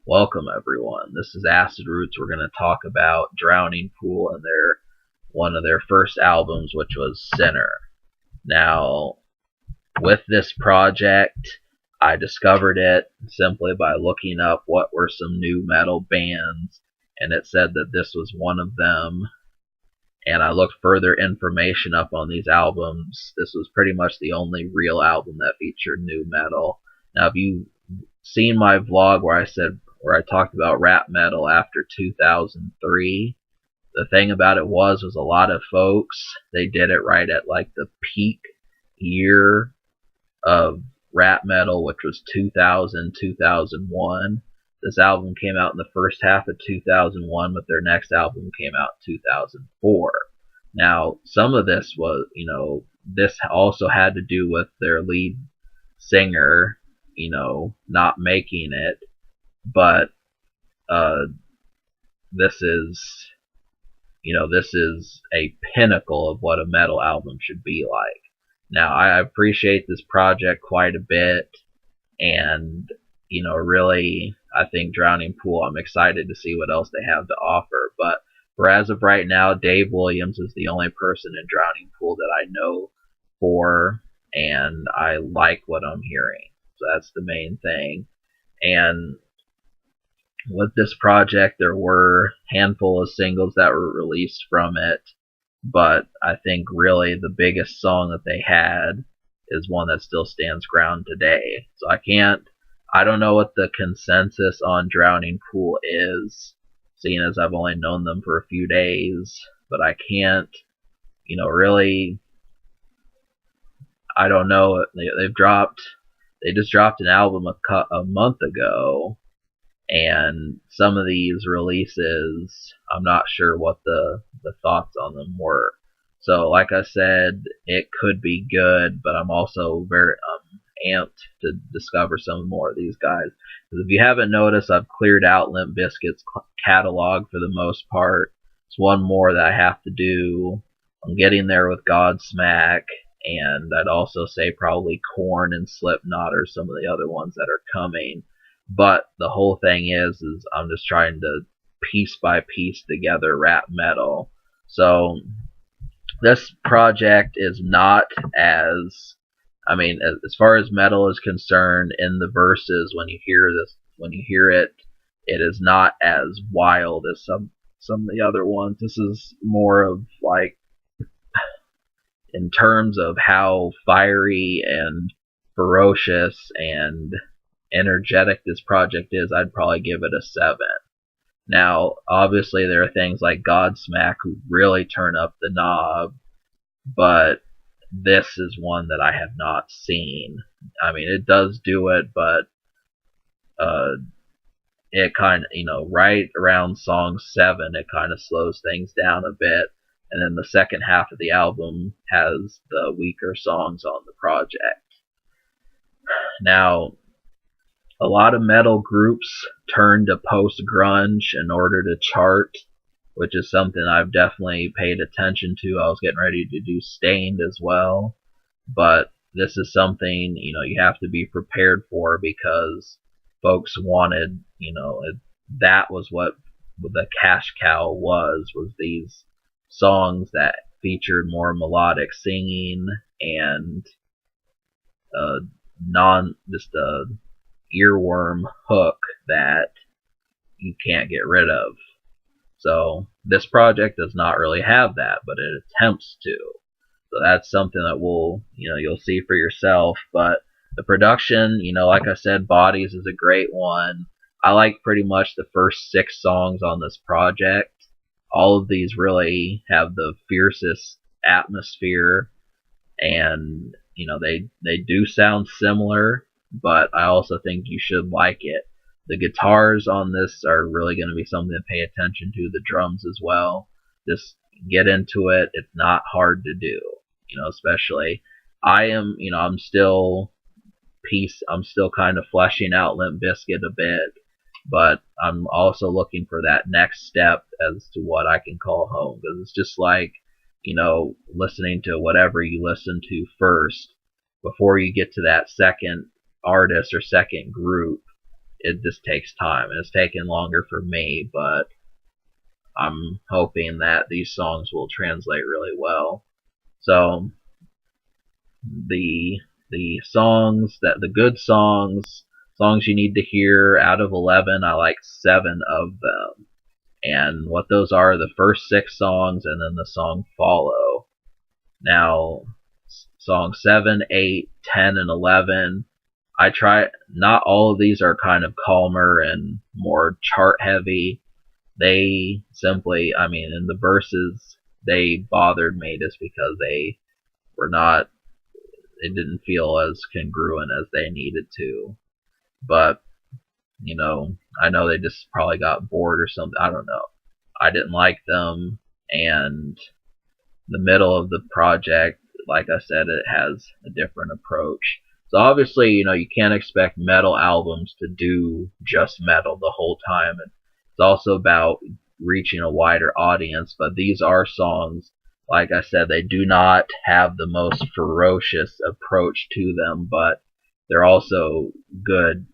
Welcome everyone. This is Acid Roots. We're going to talk about Drowning Pool and their one of their first albums, which was Sinner. Now, with this project, I discovered it simply by looking up what were some new metal bands, and it said that this was one of them. And I looked further information up on these albums. This was pretty much the only real album that featured new metal. Now, if you seen my vlog where I talked about rap metal after 2003. The thing about it was a lot of folks, they did it right at like the peak year of rap metal, which was 2000, 2001. This album came out in the first half of 2001, but their next album came out in 2004. Now, some of this was, this also had to do with their lead singer, not making it, but uh, this is, this is a pinnacle of what a metal album should be like. Now, I appreciate this project quite a bit, and, really, I think Drowning Pool, I'm excited to see what else they have to offer, but for as of right now, Dave Williams is the only person in Drowning Pool that I know for, and I like what I'm hearing. So that's the main thing. And with this project, there were a handful of singles that were released from it, but I think really the biggest song that they had is one that still stands ground today. So I don't know what the consensus on Drowning Pool is, seeing as I've only known them for a few days, but I can't, really, I don't know. They just dropped an album a month ago, and some of these releases, I'm not sure what the thoughts on them were. So, like I said, it could be good, but I'm also very amped to discover some more of these guys. Because if you haven't noticed, I've cleared out Limp Bizkit's catalog for the most part. It's one more that I have to do. I'm getting there with Godsmack, and I'd also say probably Korn and Slipknot are some of the other ones that are coming. But the whole thing is I'm just trying to piece by piece together rap metal. So this project is not as, as far as metal is concerned, in the verses, when you hear it, it is not as wild as some of the other ones. This is more of like, in terms of how fiery and ferocious and energetic this project is, I'd probably give it a 7. Now, obviously, there are things like Godsmack who really turn up the knob, but this is one that I have not seen. It does do it, but it kind of, right around song 7, it kind of slows things down a bit, and then the second half of the album has the weaker songs on the project. Now, a lot of metal groups turn to post-grunge in order to chart, which is something I've definitely paid attention to. I was getting ready to do Stained as well, but this is something, you have to be prepared for, because folks wanted, that was what the cash cow was these songs that featured more melodic singing and just a earworm hook that you can't get rid of. So this project does not really have that, but it attempts to. So that's something that you'll see for yourself. But the production, like I said, Bodies is a great one. I like pretty much the first 6 songs on this project. All of these really have the fiercest atmosphere, and they do sound similar, but I also think you should like it. The guitars on this are really going to be something to pay attention to. The drums as well. Just get into it. It's not hard to do. Especially I'm still kind of fleshing out Limp Bizkit a bit, but I'm also looking for that next step as to what I can call home, because it's just like, listening to whatever you listen to first before you get to that second artist or second group. it just takes time. It's taken longer for me, but I'm hoping that these songs will translate really well. So the songs that the good songs you need to hear out of 11, I like 7 of them. And what those are, the first 6 songs and then the song Follow. Now, song 7, 8, 10, and 11, I try, not all of these are kind of calmer and more chart heavy. They simply, I mean, in the verses, they bothered me just because they were not, it didn't feel as congruent as they needed to. But, I know they just probably got bored or something. I don't know. I didn't like them, and the middle of the project, like I said, it has a different approach. So obviously, you can't expect metal albums to do just metal the whole time. It's also about reaching a wider audience, but these are songs, like I said, they do not have the most ferocious approach to them, but they're also good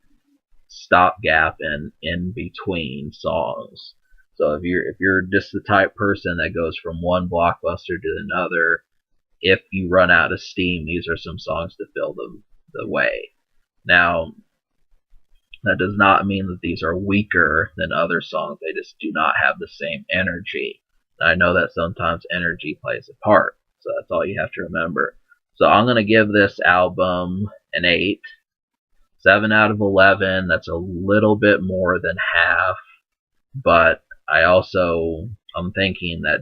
stopgap and in between songs. So if you're just the type person that goes from one blockbuster to another, if you run out of steam, these are some songs to fill the way. Now, that does not mean that these are weaker than other songs. They just do not have the same energy. And I know that sometimes energy plays a part, so that's all you have to remember. So I'm going to give this album an 8. 7 out of 11, that's a little bit more than half, but I'm thinking that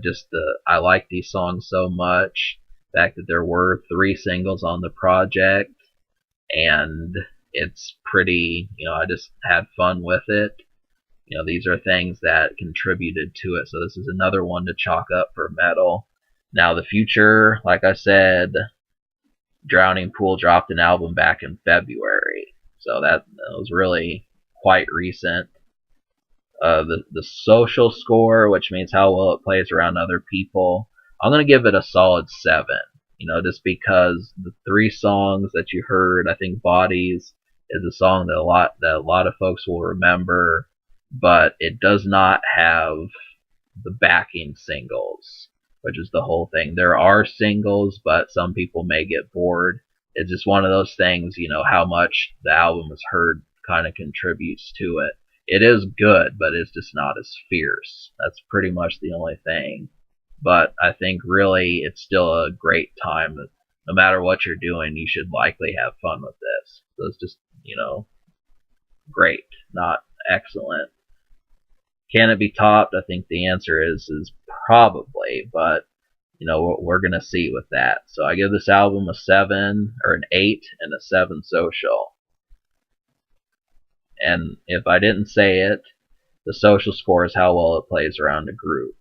I like these songs so much, the fact that there were 3 singles on the project, and it's pretty, I just had fun with it. These are things that contributed to it, so this is another one to chalk up for metal. Now the future, like I said, Drowning Pool dropped an album back in February, so that was really quite recent. The social score, which means how well it plays around other people, I'm going to give it a solid 7. Just because the 3 songs that you heard, I think Bodies is a song that a lot of folks will remember, but it does not have the backing singles, which is the whole thing. There are singles, but some people may get bored. It's just one of those things, how much the album is heard kind of contributes to it. It is good, but it's just not as fierce. That's pretty much the only thing. But I think really it's still a great time. No matter what you're doing, you should likely have fun with this. So it's just, great, not excellent. Can it be topped? I think the answer is probably, but we're gonna see with that. So I give this album a 7 or an 8 and a 7 social. And if I didn't say it, the social score is how well it plays around a group.